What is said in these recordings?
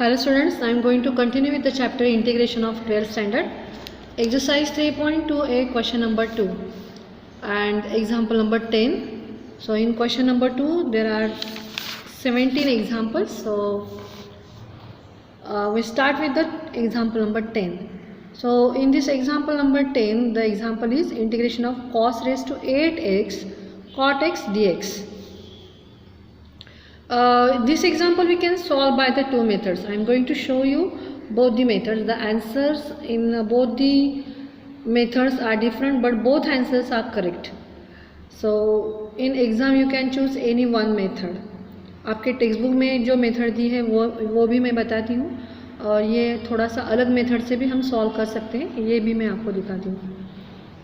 Hello students, I am going to continue with the chapter Integration of 12th Standard. Exercise 3.2a, question number 2 and example number 10. So in question number 2 there are 17 examples. So we start with the example number 10. So in this example number 10, the example is integration of cos raised to 8x cot x dx. This example we can solve by the two methods. I am going to show you both the methods. The answers in both the methods are different, but both answers are correct. So in exam you can choose any one method. आपके text book में जो method दी है वो भी मैं बताती हूँ, और ये थोड़ा सा अलग मेथड से भी हम सॉल्व कर सकते हैं, ये भी मैं आपको दिखाती हूँ.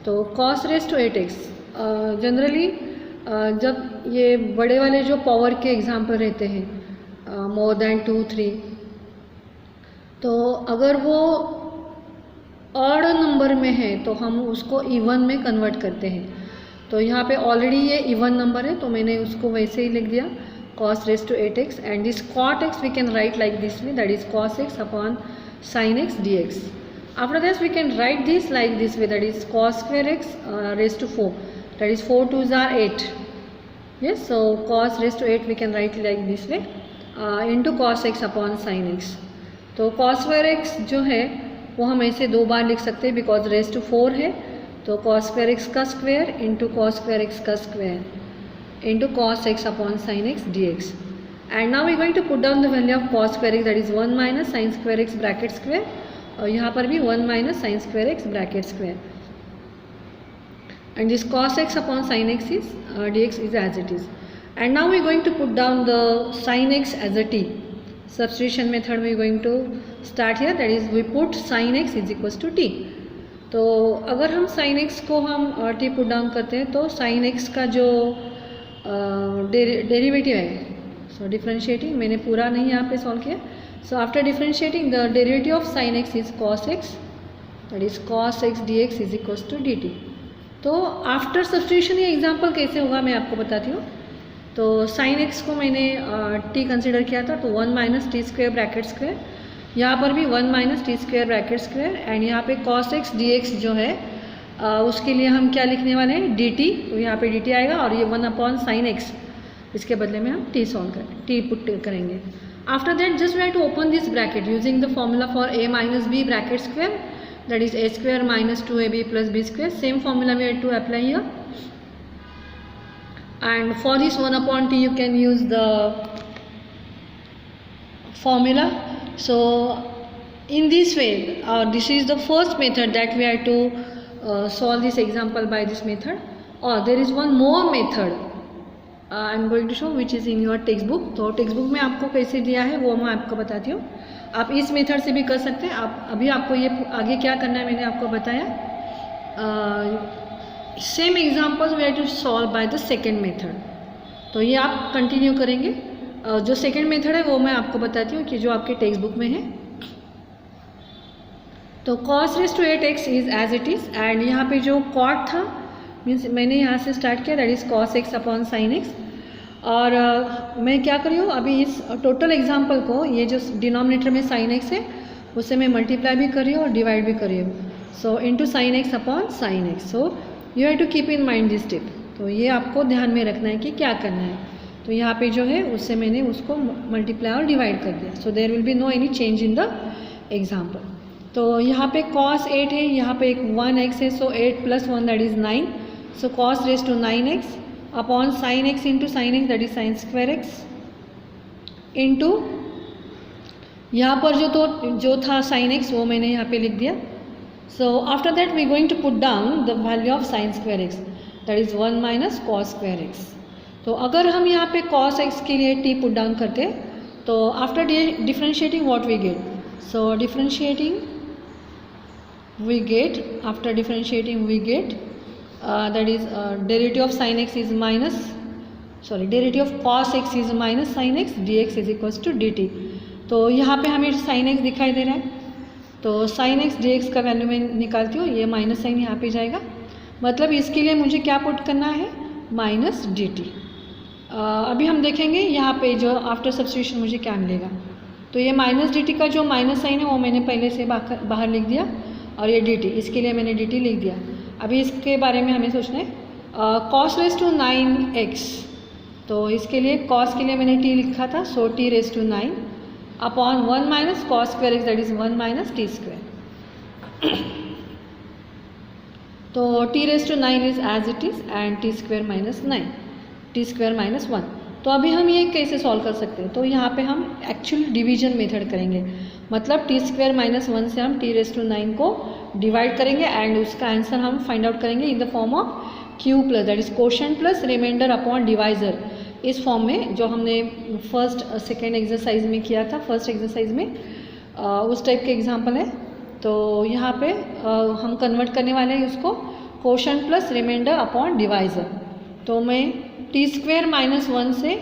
तो cos raised to 8x generally जब ये बड़े वाले जो पावर के एग्जाम्पल रहते हैं मोर देन 2, 3, तो अगर वो ऑड नंबर में है तो हम उसको इवन में कन्वर्ट करते हैं. तो यहाँ पे ऑलरेडी ये इवन नंबर है तो मैंने उसको वैसे ही लिख दिया cos raised to 8x, and this cot x we can write like this way, that is cos x upon sin x dx. After this we can write this like this way, that is cos square x raised to 4, that is 4 2s are 8. Yes, so cos raised to 8 we can write like this way into cos x upon sin x. तो cos square x जो है वो हम ऐसे दो बार लिख सकते हैं बिकॉज रेस्ट टू 4 है, तो cos square x का square into cos square x का square into cos x upon sin x dx. And now we are going to put down the value of cos square x, that is 1 minus sin square x bracket square, और यहाँ पर भी 1 minus sin square x bracket square, and this cos x upon sin x is dx is as it is. And now we are going to put down the sin x as a t. Substitution method we are going to start here, that is we put sin x is equals to t. तो अगर हम sin x को हम t put down करते हैं तो sin x का जो डेरिवेटिव है, सो डिफरेंशिएटिंग मैंने पूरा नहीं यहाँ पे सॉल्व किया. So after differentiating the derivative of sine x is cos x, that is cos x dx is equals to dt. तो आफ्टर सब्स्टिट्यूशन ये एग्जांपल कैसे होगा मैं आपको बताती हूँ. तो साइन x को मैंने t कंसिडर किया था, तो 1 minus T square bracket square, यहाँ पर भी 1 minus T square bracket square, and यहाँ पे cos x dx जो है उसके लिए हम क्या लिखने वाले हैं dt. तो यहाँ पे dt आएगा और ये 1 अपॉन साइन एक्स, इसके बदले में हम t सॉल्व करेंगे, t पुट करेंगे. After that just we have to open this bracket using the formula for a minus b bracket square, that is a square minus 2ab plus b square. Same formula we have to apply here, and for this 1 upon t you can use the formula. So in this way this is the first method that we have to solve this example by this method, or there is one more method I am going to show which is in your textbook. तो textbook में आपको कैसे दिया है वो मैं आपको बताती हूँ. आप इस मेथड से भी कर सकते हैं. आप अभी आपको ये आगे क्या करना है मैंने आपको बताया. Same examples we have to solve by the second method. तो ये आप कंटिन्यू करेंगे. जो सेकेंड मेथड है वो मैं आपको बताती हूँ कि जो आपके टेक्स्ट बुक में है. तो cos raised to 8x is as it is, and यहाँ पे जो cot था मीन्स मैंने यहाँ से स्टार्ट किया, that is cos x upon sin x. और मैं क्या कर रही हूँ अभी इस टोटल एग्जाम्पल को, ये जो डिनोमिनेटर में sin x है उससे मैं मल्टीप्लाई भी कर रही हूँ और डिवाइड भी कर रही हूँ. So into sin x upon sin x. So you have to keep in mind this tip. तो ये आपको ध्यान में रखना है कि क्या करना है. तो यहाँ पे जो है उससे मैंने उसको मल्टीप्लाई और डिवाइड कर दिया. So there will be no any change in the example. तो यहाँ पे cos 8 है, यहाँ पे एक 1x है, so 8 plus 1 that is 9. So cos raise to 9x upon sin x into sine x, that is sine square x, into यहाँ पर जो था sin x वो मैंने यहाँ पे लिख दिया. So after that we going to put down the value of sine square x, that is 1 minus cos square x. तो अगर हम यहाँ पे cos x के लिए t पुट डाउन करते तो after differentiating what we get. So differentiating we get, after differentiating we get that is derivative of sin x is minus, sorry, derivative of cos x is minus sin x dx is equals to dt. तो यहाँ पे हमें sin x दिखाई दे रहा है, तो sin x dx का value मैं निकालती हूँ, ये माइनस साइन यहाँ पे जाएगा, मतलब इसके लिए मुझे क्या पुट करना है माइनस dt. अभी हम देखेंगे यहाँ पे जो आफ्टर सब्स्टिट्यूशन मुझे क्या मिलेगा. तो ये माइनस डी टी का जो माइनस साइन है वो मैंने पहले से बाहर लिख दिया, और ये डी टी, इसके लिए मैंने डी टी लिख दिया। अभी इसके बारे में हमें सोचना है, कॉस रेस टू 9x, तो इसके लिए कॉस के लिए मैंने टी लिखा था, so T raise to 9 upon 1 minus cos square x, that is 1 minus T square. तो T raise to 9 is as it is and T square minus 9, T square minus 1। तो अभी हम ये कैसे सॉल्व कर सकते हैं, तो यहाँ पे हम एक्चुअल डिवीजन मेथड करेंगे, मतलब टी स्क्वायर माइनस 1 से हम टी रेस टू 9 को डिवाइड करेंगे एंड उसका आंसर हम फाइंड आउट करेंगे in the form of Q plus, that is quotient plus remainder upon divisor, इस फॉर्म में जो हमने फर्स्ट सेकेंड एक्सरसाइज में किया था। फर्स्ट एक्सरसाइज में उस टाइप के एग्जाम्पल है। तो यहाँ पे हम कन्वर्ट करने वाले हैं उसको quotient plus remainder upon divisor. तो मैं टी स्क्वायर माइनस 1 से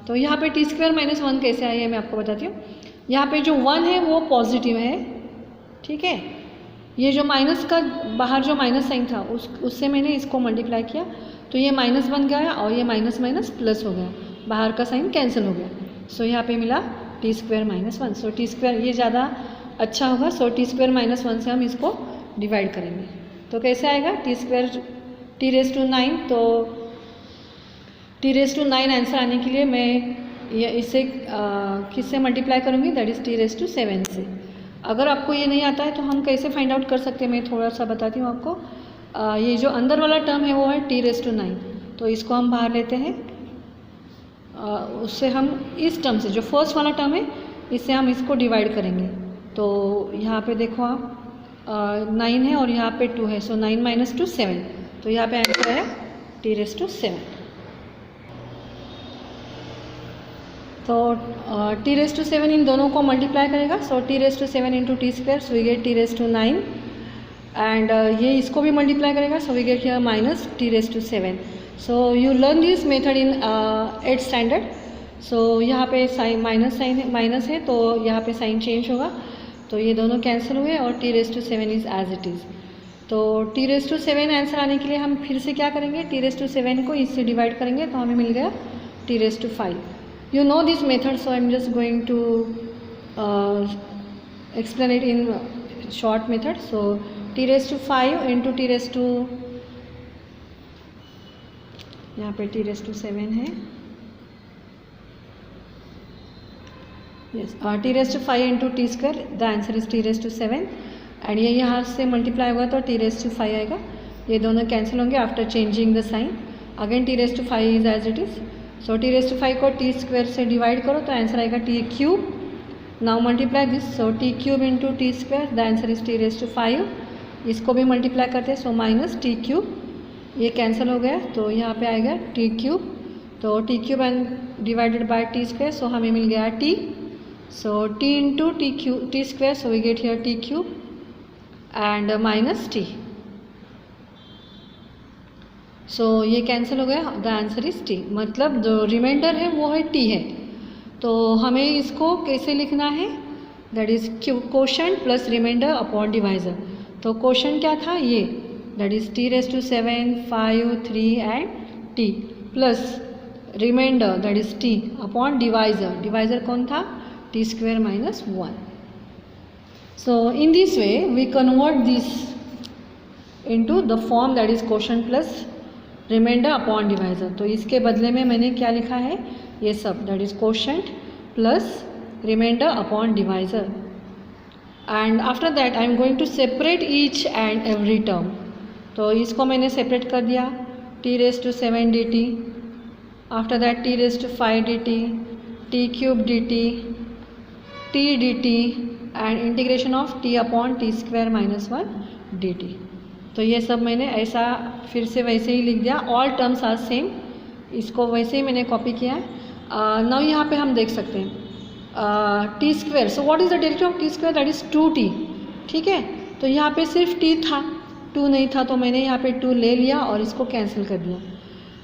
तो यहाँ पे टी स्क्वायर माइनस 1 कैसे आई है मैं आपको बताती हूँ। यहाँ पे जो 1 है वो पॉजिटिव है, ठीक है। ये जो माइनस का बाहर जो माइनस साइन था उससे मैंने इसको मल्टीप्लाई किया, तो ये माइनस बन गया और ये माइनस माइनस प्लस हो गया, बाहर का साइन कैंसिल हो गया। सो यहाँ पे मिला टी स्क्वायर माइनस 1। सो टी स्क्वायर ये ज़्यादा अच्छा होगा। सो टी स्क्वायर माइनस 1 से हम इसको डिवाइड करेंगे, तो कैसे आएगा T square T raise to 9। तो टी रेस टू 9 आंसर आने के लिए मैं ये इसे किससे मल्टीप्लाई करूँगी, that is T raise to 7 से। अगर आपको ये नहीं आता है तो हम कैसे फाइंड आउट कर सकते हैं, मैं थोड़ा सा बताती हूँ आपको। ये जो अंदर वाला टर्म है वो है टी रेस टू 9, तो इसको हम बाहर लेते हैं। उससे हम इस टर्म से जो फर्स्ट वाला टर्म है इससे हम इसको डिवाइड करेंगे। तो यहाँ पे देखो आप 9 है और यहाँ पे 2 है, सो 9 माइनस 2 7, तो यहाँ पे आंसर है टी रेस टू 7। तो टी रेस टू 7 इन दोनों को मल्टीप्लाई करेगा, so T raise to 7 into T square, so we get T raise to 9 and ये इसको भी मल्टीप्लाई करेगा, so we get here minus T raise to 7। So you learn this method in 8th standard. So यहाँ पे sign minus sign है, minus है तो यहाँ पे साइन चेंज होगा, तो ये दोनों कैंसिल हुए और T raise to 7 is as it is. तो टी रेस टू 7 आंसर आने के लिए हम फिर से क्या करेंगे, टी रेस टू 7 को इससे डिवाइड करेंगे, तो हमें मिल गया T raise to 5। You know this method, so I'm just going to explain it in short method. So t raised to 5 into t raised to, यहाँ पे t raised to 7 है, yes, t raised to 5 into t square, the answer is t raised to 7 and ये यहाँ से multiply होगा तो t raised to 5 आएगा, ये दोनों कैंसिल होंगे after changing the sign. Again t raised to 5 is as it is. So T raise to 5 को टी स्क्वायर से डिवाइड करो तो आंसर आएगा T cube. Now multiply this, so T cube into T square, the answer is T raise to 5। इसको भी multiply करते हैं, so minus T cube, ये कैंसिल हो गया तो यहाँ पे आएगा टी क्यूब। तो T cube and divided by T square, so हमें मिल गया T. So T into T cube T square, so we get here T cube and minus T. सो ये कैंसिल हो गया, द आंसर इज टी, मतलब जो reminder है वो है टी है। तो हमें इसको कैसे लिखना है, that is quotient plus remainder upon divisor. तो कोशेंट क्या था, ये that is T raise to 7 5 3 and T plus remainder that is T upon divisor. Divisor कौन था, T square minus 1। So in this way we convert this into the form that is quotient plus remainder upon divisor. तो इसके बदले में मैंने क्या लिखा है, ये सब that is quotient plus remainder upon divisor and after that I am going to separate each and every term. तो इसको मैंने सेपरेट कर दिया, T raise to 7 D T, after that T raise to 5 D T, T cube D T and integration of T upon T square minus 1 D T. तो ये सब मैंने ऐसा फिर से वैसे ही लिख दिया, ऑल टर्म्स आर सेम, इसको वैसे ही मैंने कॉपी किया है। नाउ यहाँ पे हम देख सकते हैं T square, so what is the derivative of T square, that is 2t, ठीक है। तो यहाँ पे सिर्फ t था, 2 नहीं था, तो मैंने यहाँ पे 2 ले लिया और इसको कैंसिल कर दिया।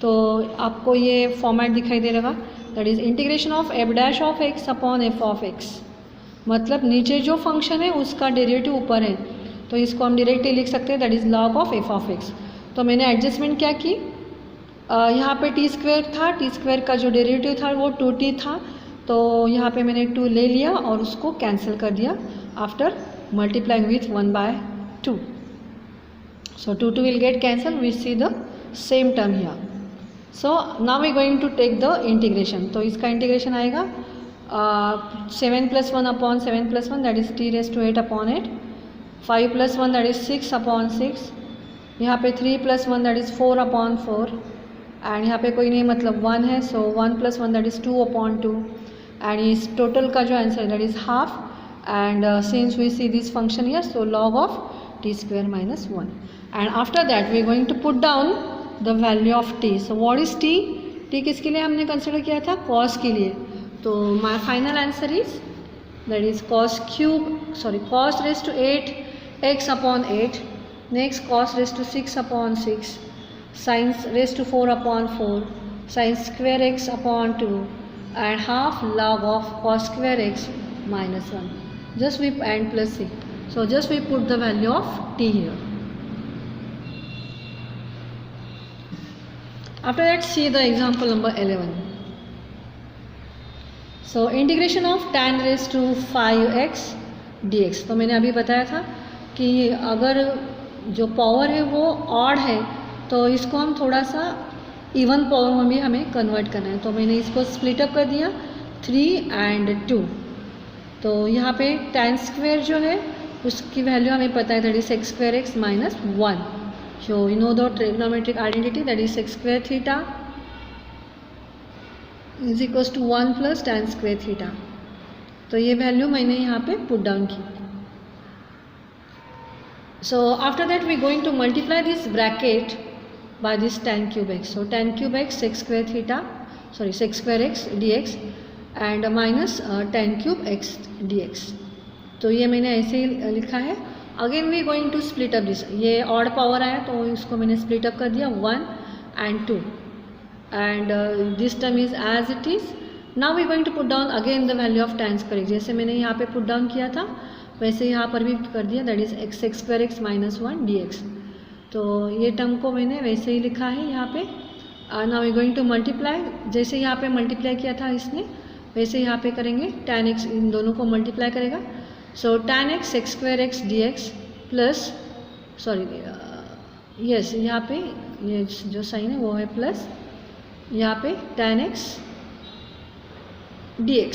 तो आपको ये फॉर्मेट दिखाई दे रहा, that is integration of F dash of x upon F of x, मतलब नीचे जो फंक्शन है उसका डेरिवेटिव ऊपर है, तो इसको हम डायरेक्टली लिख सकते हैं, that is log of F of x. तो मैंने एडजस्टमेंट क्या की, यहाँ पे टी स्क्वायर था, टी स्क्वायर का जो डेरिवेटिव था वो 2t था, तो तो यहाँ पे मैंने 2 ले लिया और उसको कैंसिल कर दिया after multiplying with 1/2. So 2 will get cancelled. We see the same term here. So now we are going to take the integration. तो इसका इंटीग्रेशन आएगा 7 + 1 upon 7 + 1 that is t raised to 8 upon 8. 5 + 1 that is 6 upon 6. यहाँ पे 3 + 1 that is 4 upon 4. And यहाँ पे कोई नहीं मतलब 1 है, सो 1 + 1 that is 2 upon 2. एंड इस टोटल का जो answer that is half. And since we see this function here, so log of t² - 1. And after that we are going to put down the value of t. So what is t? t किसके लिए हमने consider किया था? cos के लिए. तो my final answer is that is cos raised to 8 x upon 8. Next cos raised to 6 upon 6. sin raised to 4 upon 4. sin square x upon 2. and half log of cos square x minus 1. Just we and plus c. So just we put the value of t here. After that, see the example number 11. So integration of tan raised to 5x dx. तो मैंने अभी बताया था कि अगर जो power है वो ऑड है तो इसको हम थोड़ा सा इवन पावर में भी हमें कन्वर्ट करना है. तो मैंने इसको स्प्लिट अप कर दिया 3 and 2. तो यहाँ पे tan स्क्वेयर जो है उसकी वैल्यू हमें पता है that is x² x minus 1. So you know the trigonometric identity that is sec² theta is equals to 1 + tan² theta. तो ये वैल्यू मैंने यहाँ पे पुट डाउन की. So after that we are going to multiply this bracket by this tan³ x. So tan³ x sec² x dx and minus tan³ x dx. तो ये मैंने ऐसे ही लिखा है. Again we going to split up this. ये odd power आया तो इसको मैंने स्प्लिट अप कर दिया 1 and 2 and this term is as it is. Now we going to put down again the value of tan². जैसे मैंने यहाँ पे पुट डाउन किया था वैसे यहाँ पर भी कर दिया that is x² x minus 1 dx. तो ये टर्म को मैंने वैसे ही लिखा है यहाँ पे. Now we going to multiply. जैसे यहाँ पे मल्टीप्लाई किया था इसने वैसे यहाँ पे करेंगे. tan x इन दोनों को मल्टीप्लाई करेगा. सो tan x sec² x dx plus yes यहाँ पे ये जो साइन है वो है प्लस यहाँ पे tan x dx.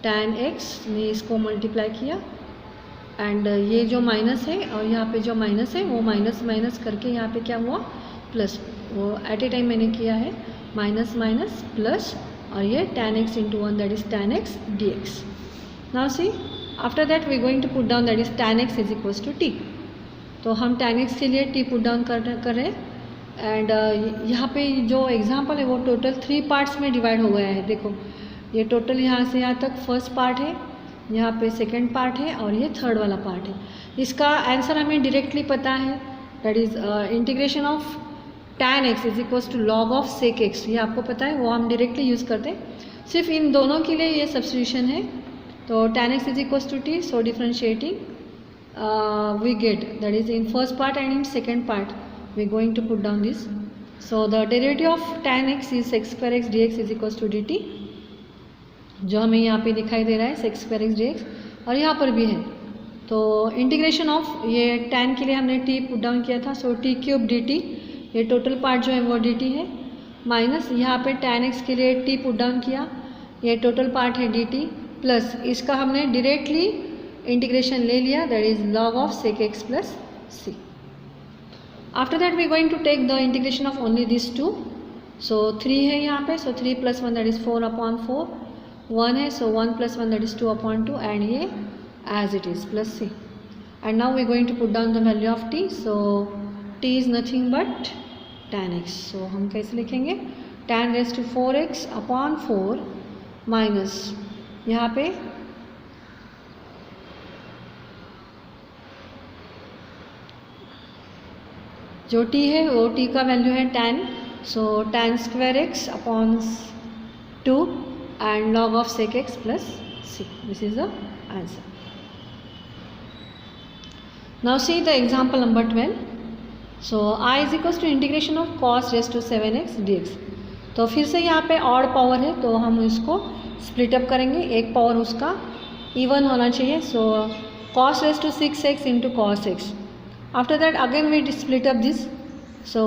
tan x ने इसको मल्टीप्लाई किया एंड ये जो माइनस है और यहाँ पे जो माइनस है वो माइनस माइनस करके यहाँ पे क्या हुआ प्लस. वो एट ए टाइम मैंने किया है माइनस माइनस प्लस और ये tan x × 1 that is tan x dx. Now see after that we going to put down that is tan x is equals to t. तो हम tan x के लिए t put डाउन कर रहे हैं. एंड यहाँ पे जो एग्जाम्पल है वो टोटल 3 पार्ट्स में डिवाइड हो गया है. देखो ये टोटल यहाँ से यहाँ तक फर्स्ट पार्ट है, यहाँ पे सेकंड पार्ट है और ये थर्ड वाला पार्ट है. इसका आंसर हमें डायरेक्टली पता है that is integration of tan x is equals to log of sec x. ये आपको पता है वो हम डायरेक्टली यूज़ करते हैं. सिर्फ इन दोनों के लिए ये सब्स्टिट्यूशन है. तो tan x is equals to t. So differentiating we get that is in first part and in second part we going to put down this. So the derivative of tan x is sec² x dx is equals to dt जो हमें यहाँ पे दिखाई दे रहा है sec² x dx और यहाँ पर भी है. तो इंटीग्रेशन ऑफ ये tan के लिए हमने t पुट डाउन किया था. सो t³ dt ये टोटल पार्ट जो है वो dt है माइनस यहाँ पे tan x के लिए t पुट डाउन किया ये टोटल पार्ट है dt प्लस इसका हमने डायरेक्टली इंटीग्रेशन ले लिया that is log of sec x plus c. After that we going to take the integration of only this 2. So 3 है यहाँ पे. सो 3 + 1 दैट इज 4 upon 4. 1 है सो 1 + 1 दैट इज 2 upon 2 एंड ये as it is plus c. And now we going to put down the value of t. So t is nothing but tan x. So हम कैसे लिखेंगे tan raised to 4x upon 4 minus यहाँ पे जो t है वो t का value है tan. So tan² x upon 2 and log of sec x plus c. This is the answer. Now see the example number 12. So I is equals to integration of cos raised to 7x dx. तो फिर से यहाँ पे odd power है तो हम इसको split up करेंगे, एक पावर उसका इवन होना चाहिए. So cos raised to 6x into cos x. After that again we split up this. So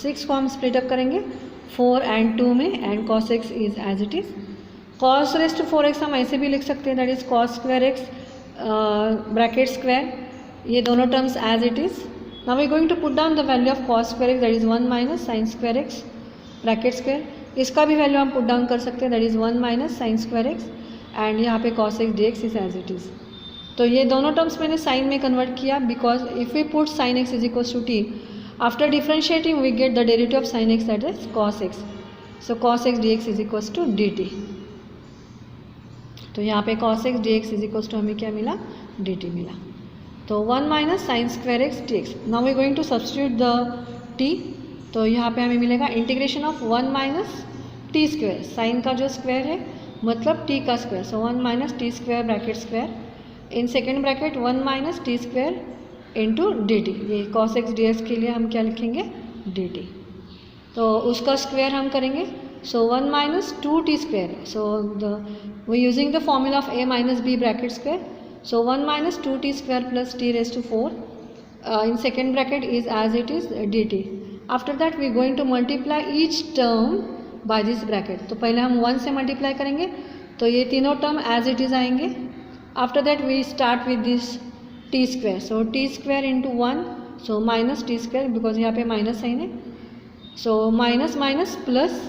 6 को हम स्प्लिट अप करेंगे 4 and 2 में, and cos x is as it is. cos raised to 4x हम ऐसे भी लिख सकते हैं, that is cos square x bracket square, ये दोनों terms as it is. Now we going to put down the value of cos square x, that is 1 minus sine square x bracket square. इसका भी वैल्यू हम पुट डाउन कर सकते हैं, that is 1 minus sine square x, and यहाँ पे cos x dx is as it is. तो ये दोनों टर्म्स मैंने साइन में कन्वर्ट किया, because if we put sine x is equals to t, after differentiating we get the derivative of sine x, that is cos x. So cos x dx is equals to dt. तो यहाँ पे cos x dx is equals to हमें क्या मिला, dt मिला. तो 1 minus sine square x dx. Now we going to substitute the t. तो यहाँ पे हमें मिलेगा integration of 1 minus T square, sign का जो स्क्वायर है मतलब t का square. So 1 minus T square bracket square, इन second bracket 1 minus T square into D T. ये cos x dx के लिए हम क्या लिखेंगे, dt. तो उसका स्क्वायर हम करेंगे. So 1 minus 2t square. So we using the formula of a minus b bracket square. So 1 minus 2t square plus t raise to 4 in second bracket is as it is dt. After that we going to multiply each term by this bracket. तो पहले हम 1 से multiply करेंगे तो ये तीनों term as it is आएंगे. After that we start with this t square. So t square into 1, so minus T square because यहाँ पे माइनस साइन है. So minus minus plus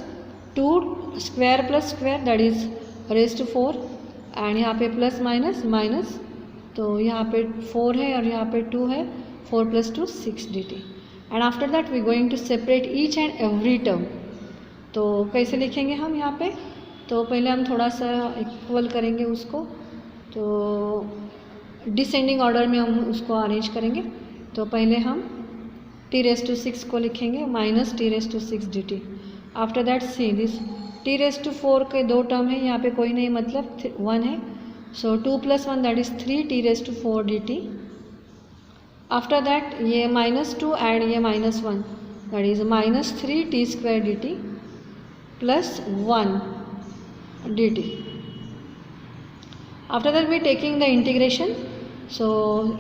2 square plus square, that is raise to 4, and यहाँ पे plus minus minus, तो यहाँ पे 4 है और यहाँ पे 2 है, 4 plus 2 6 dt. And after that we going to separate each and every term. तो कैसे लिखेंगे हम यहाँ पे, तो पहले हम थोड़ा सा इक्वल करेंगे उसको. तो डिसेंडिंग ऑर्डर में हम उसको अरेंज करेंगे. तो पहले हम t रेज टू 6 को लिखेंगे minus t raise to 6 dt. After that see this t raise to 4 के दो टर्म है, यहाँ पे कोई नहीं मतलब 1 है. So 2 plus 1 that is 3 t raise to 4 dt. After that ये -2 एंड ये -1, that is -3 t square dt plus 1 dt. After that we taking the integration. So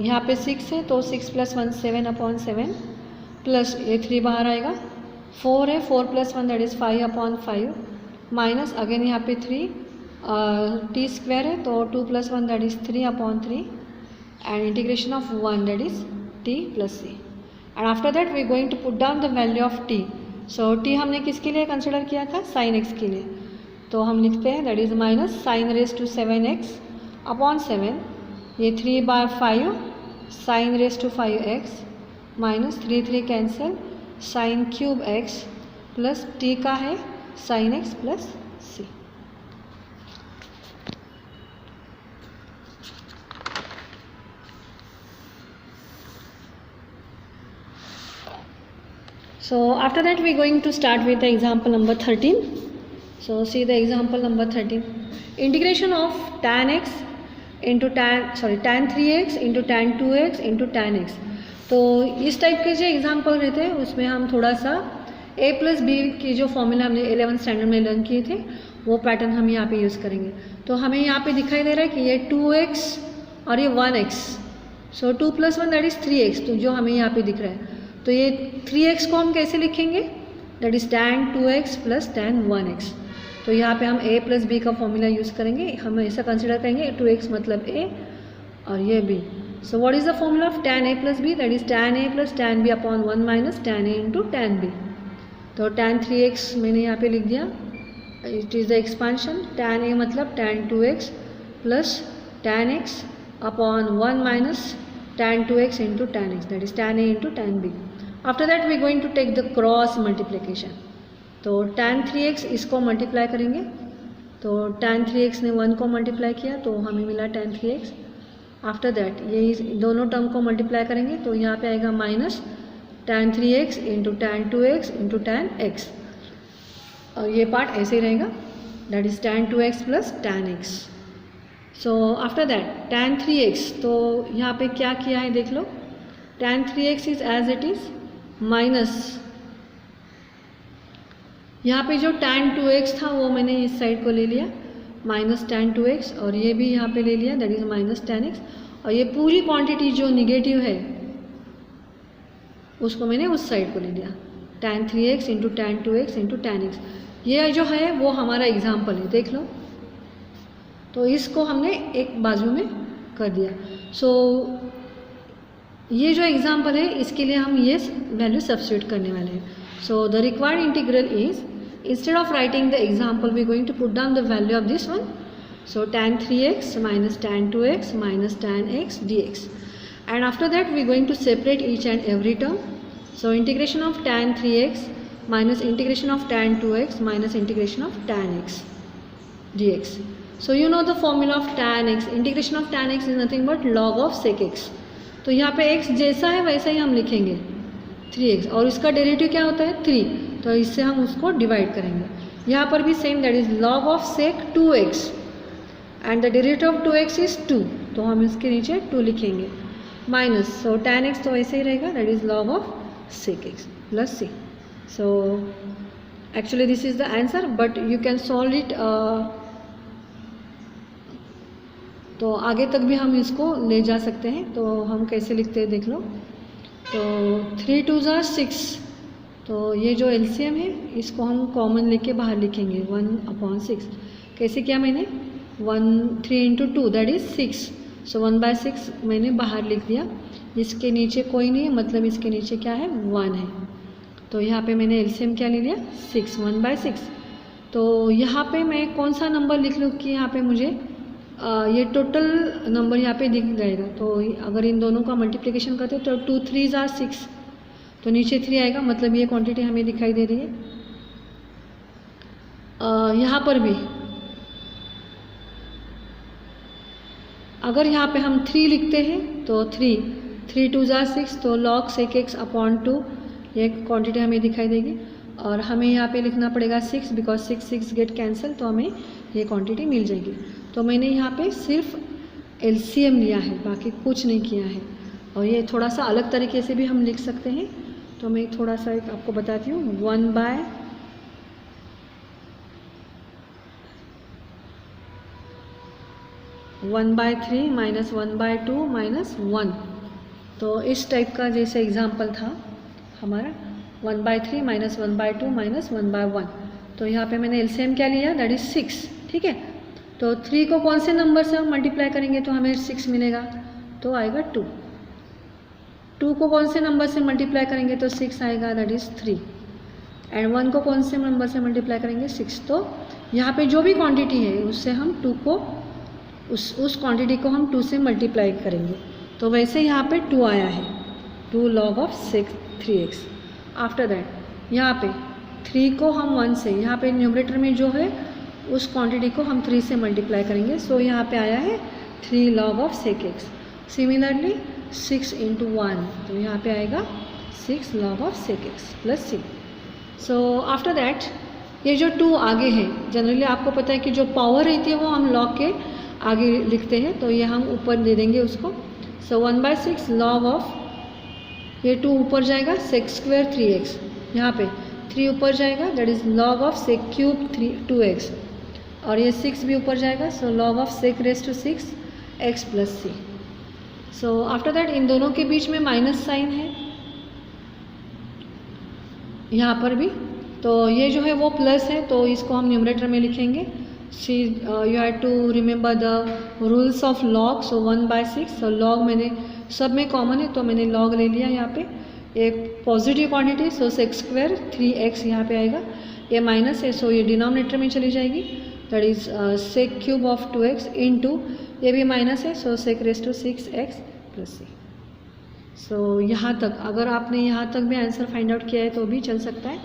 यहाँ पे 6 है तो 6 प्लस 1 7/7 प्लस ये 3 बाहर आएगा. 4 है, 4 plus 1 that is 5/5 minus again यहाँ पे 3 t स्क्वायर है तो 2 plus 1 that is 3/3 and integration of 1 that is t plus c. And after that we going to put down the value of t. So t हमने किसके लिए consider किया था, sign x के लिए. तो हम लिखते हैं that is minus sine raise to 7x/7, ये 3/5 sine raise to 5x minus 3 cancel sine cube x plus t का है sine x plus c. So after that we going to start with the example number 13. So see the example number 13. Integration of tan x into tan 3x into tan 2x into tan x. तो इस type के जो example रहते हैं उसमें हम थोड़ा सा a प्लस बी की जो फॉर्मूला हमने 11th स्टैंडर्ड में लर्न किए थे वो पैटर्न हम यहाँ पे यूज़ करेंगे. तो हमें यहाँ पे दिखाई दे रहा है कि ये 2x और ये 1x. So 2 plus 1 that is 3x. तो जो हमें यहाँ पे दिख रहा है तो ये 3x को हम कैसे लिखेंगे, that is tan 2x plus tan 1x. तो यहाँ पे हम a प्लस बी का फॉर्मूला यूज़ करेंगे. हम ऐसा कंसिडर करेंगे 2x मतलब a और ये b. So what is the formula of tan a plus b, that is tan a plus tan b upon 1 minus tan a into tan b. तो tan 3x मैंने यहाँ पे लिख दिया, it is the expansion. tan a मतलब tan 2x plus tan x upon 1 minus tan 2x into tan x, that is tan a into tan b. After that we going to take the cross multiplication. तो tan 3x इसको multiply करेंगे. तो tan 3x ने 1 को multiply किया तो हमें मिला tan 3x. आफ्टर दैट ये दोनों टर्म को मल्टीप्लाई करेंगे तो यहाँ पे आएगा minus tan 3x into tan 2x into tan x, और ये पार्ट ऐसे ही रहेगा, that is tan 2x plus tan x. So after that tan 3x, तो यहाँ पे क्या किया है देख लो. tan 3x is as it is minus यहाँ पे जो tan 2x था वो मैंने इस साइड को ले लिया माइनस tan 2x, और ये भी यहाँ पे ले लिया that is minus tan x, और ये पूरी क्वांटिटी जो निगेटिव है उसको मैंने उस साइड को ले लिया tan 3x into tan 2x into tan x। ये जो है वो हमारा एग्जाम्पल है, देख लो। तो इसको हमने एक बाजू में कर दिया। सो ये जो एग्जाम्पल है इसके लिए हम ये वैल्यू सब्स्टिट्यूट करने वाले हैं। So the required integral is, instead of writing the example we are going to put down the value of this one. So tan 3x minus tan 2x minus tan x dx, and after that we are going to separate each and every term. So integration of tan 3x minus integration of tan 2x minus integration of tan x dx. So you know the formula of tan x. Integration of tan x is nothing but log of sec x. तो यहाँ पे x जैसा है वैसा ही हम लिखेंगे 3x, और इसका डेरिवेटिव क्या होता है 3, तो इससे हम उसको डिवाइड करेंगे। यहाँ पर भी same, that is log of sec 2x and the derivative of 2x is 2, तो हम इसके नीचे 2 लिखेंगे माइनस, सो tan x तो ऐसे ही रहेगा that is log of sec x plus c। So actually this is the answer but you can solve it, तो आगे तक भी हम इसको ले जा सकते हैं। तो हम कैसे लिखते हैं देख लो। तो 3 2 6, तो ये जो एलसीएम है इसको हम कॉमन लेके बाहर लिखेंगे 1/6। कैसे किया मैंने 3 इंटू 2 दैट इज़ 6, सो 1/6 मैंने बाहर लिख दिया। इसके नीचे कोई नहीं है, मतलब इसके नीचे क्या है 1 है, तो यहाँ पे मैंने एलसीएम क्या ले लिया 6 1/6। तो यहाँ पे मैं कौन सा नंबर लिख लूँ कि यहाँ पे मुझे ये टोटल नंबर यहाँ पे दिख जाएगा। तो अगर इन दोनों का मल्टीप्लिकेशन करते तो 2 3 6, तो नीचे 3 आएगा, मतलब ये क्वांटिटी हमें दिखाई दे रही है। यहाँ पर भी अगर यहाँ पे हम 3 लिखते हैं तो 3 2 6, तो log sec x अपॉन 2 ये क्वांटिटी हमें दिखाई देगी। और हमें यहाँ पे लिखना पड़ेगा 6 बिकॉज 6 गेट कैंसिल, तो हमें ये क्वांटिटी मिल जाएगी। तो मैंने यहाँ पे सिर्फ एलसीएम लिया है, बाकी कुछ नहीं किया है। और ये थोड़ा सा अलग तरीके से भी हम लिख सकते हैं, तो मैं थोड़ा सा एक आपको बताती हूँ। 1/3 माइनस 1/2 माइनस 1, तो इस टाइप का जैसे एग्जाम्पल था हमारा 1/3 माइनस 1/2 माइनस 1/1। तो यहाँ पे मैंने एलसीएम क्या लिया दैट इज 6, ठीक है। तो 3 को कौन से नंबर से हम मल्टीप्लाई करेंगे तो हमें 6 मिलेगा, तो आएगा 2। 2 को कौन से नंबर से मल्टीप्लाई करेंगे तो 6 आएगा दैट इज़ 3, एंड 1 को कौन से नंबर से मल्टीप्लाई करेंगे 6। तो यहाँ पे जो भी क्वांटिटी है उससे हम 2 को उस क्वांटिटी को हम 2 से मल्टीप्लाई करेंगे। तो वैसे यहाँ पे 2 आया है, 2 log of 3x। After that यहाँ पे 3 को हम 1 से, यहाँ पे न्यूमरेटर में जो है उस क्वांटिटी को हम 3 से मल्टीप्लाई करेंगे। सो यहाँ पे आया है 3 log of sec x। Similarly 6 into 1, तो यहाँ पे आएगा 6 log of sec x plus c। So after that ये जो 2 आगे है, जनरली आपको पता है कि जो पावर रहती है वो हम log के आगे लिखते हैं, तो ये हम ऊपर दे देंगे उसको। सो 1/6 log of, ये 2 ऊपर जाएगा sec स्क्वायर 3x, यहाँ पे 3 ऊपर जाएगा that is log of sec cube 2x, और ये 6 भी ऊपर जाएगा, so log of sec raise to 6 x plus c। So after that इन दोनों के बीच में माइनस साइन है यहाँ पर भी, तो ये जो है वो प्लस है, तो इसको हम न्यूमरेटर में लिखेंगे। You have to remember the rules of log। So 1/6, so log मैंने सब में कॉमन है तो मैंने log ले लिया यहाँ पे, एक पॉजिटिव क्वांटिटी, सो sec स्क्वायर 3x यहाँ पे आएगा, ये माइनस है सो ये डिनोमिनेटर में चली जाएगी that is sec cube of 2x into ये भी माइनस है, so sec raise to 6x plus c। So यहाँ तक अगर आपने यहाँ तक भी आंसर फाइंड आउट किया है तो भी चल सकता है,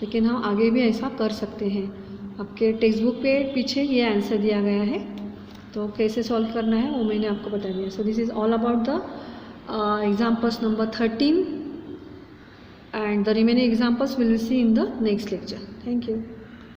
लेकिन हम आगे भी ऐसा कर सकते हैं। आपके टेक्स्ट बुक पे पीछे ये आंसर दिया गया है, तो कैसे सॉल्व करना है वो मैंने आपको बता दिया। So this is all about the examples number 13 and the remaining examples we will see in the next lecture. Thank you.